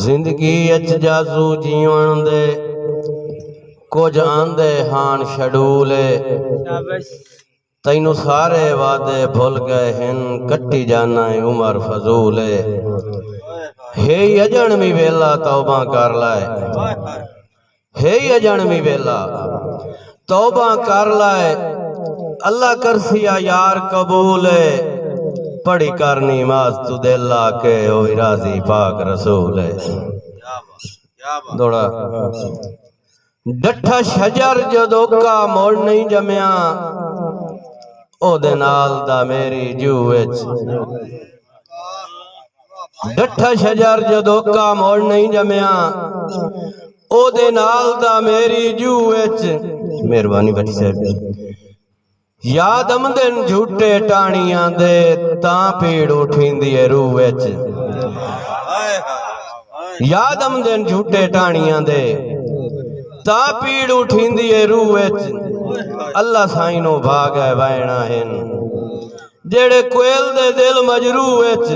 जिंदगी अच जाजू जीवन दे कुछ आंदे हान शडूले तैनू सारे वादे भुल गए हिन कट्टी जाना उमर फजूले हे अजन भी वेला तौबा कर लाए हे अजन भी वेला तौबा कर लाए अल्लाह करसिया यार कबूल पढ़ी करनी माज तू दिल लाके ओ राजी पाक रसूल दौड़ा डठा शजर जदों का मोड़ नहीं जमया ओदे नाल दा मेरी जूह विच डठा शजर जदों का मोड़ नहीं जमया ओदे नाल दा मेरी जूह विच मेहरबानी बच्ची साहब याद आमदन झूठे टाणियां दे तां पीड़ उठींदी है रूह विच याद आमदन झूठे टाणियां दे तां पीड़ उठींदी है रूह विच अल्लाह साईं नो भाग है वैणा हिन जेड़े कोयल दे दिल मजरूह विच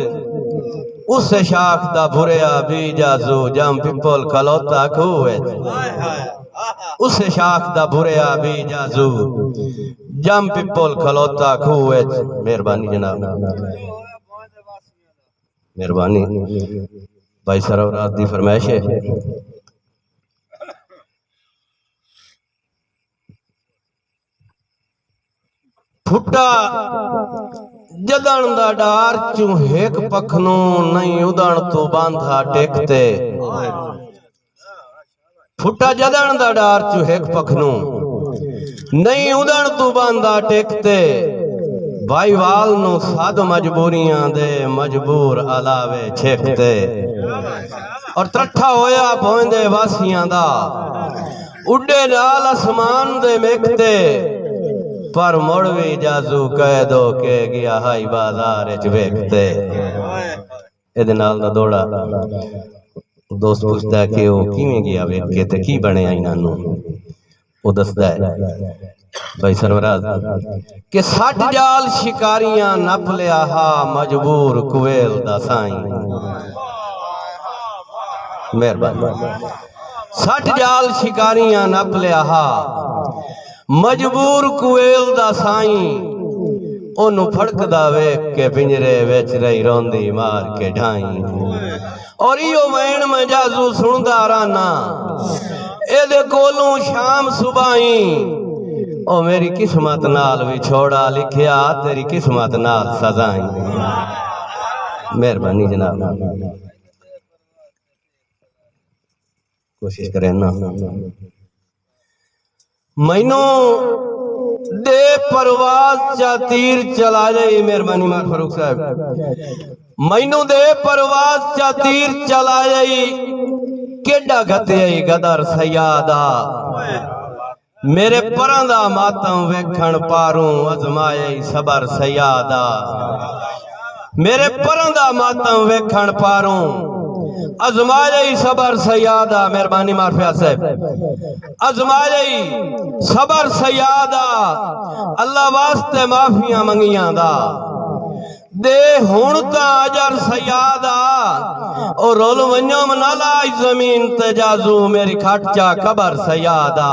उस शाख दा भुरिया भी जाजू जम पिपल खलोता खूह विच उस शाख दा भुरिया भी जाजू जम पिपल खलोता खूह विच मेहरबानी जनाब मेहरबानी भाई सरवरात दी फरमाइश है फुटा जदन दा डार चू हेक पखनू नहीं उदण तू बांधा टेकते फुटा जदन दा डार चू हेक पखनू नहीं उदण तू बांधा टेकते भाई वाल नु साध मजबूरियां दे मजबूर अलावे छेकते और त्रठा होया पौंदे वासियां दा उड्डे नाल आसमान दे मेकते पर मुड़वी जाजू कह दो के गया हाई बाजार च वेखते इहदे नाल दा दौड़ा दोस्त पुछदा है कि वो किवें गया वेख के ते की बणिया इन्हां नूं वो दसदा है भाई सरवराज कि 60 जाल शिकारियां नप लिया हा मजबूर कुवेल दा साईं मेहरबानी 60 जाल शिकारियां नप लिया हा मजबूर कुवेल दा साईं ओनू फड़कदा वेख के पिंजरे विच रही रोंदी मार के ढाई और इहो वैण में जाजू सुनदा रहना एदे कोलों शाम सुबाई ओ मेरी किस्मत नाल भी छोड़ा लिखिया तेरी किस्मत नाल सजाई मेहरबानी जनाब कोशिश करें ना मैनू दे परवाज चा तीर चला जाई मेहरबानी मार फारूक साहब मैनू दे परवाज चा तीर चला जाई केडा गतियाई गदर सयादा मेरे परां दा मातम वेखण पारूं अजमाई सबर सयादा मेरे परां दा मातम वेखण पारूं अजमाई सबर सयादा मेहरबानी मारफिया साहब अजमाई सबर सयादा अल्लाह वास्ते माफिया मंगियां दा दे हुण ता अजर सयादा और रोल वन्यो मनाला जमीन ते जाजू मेरी खट चा कबर सयादा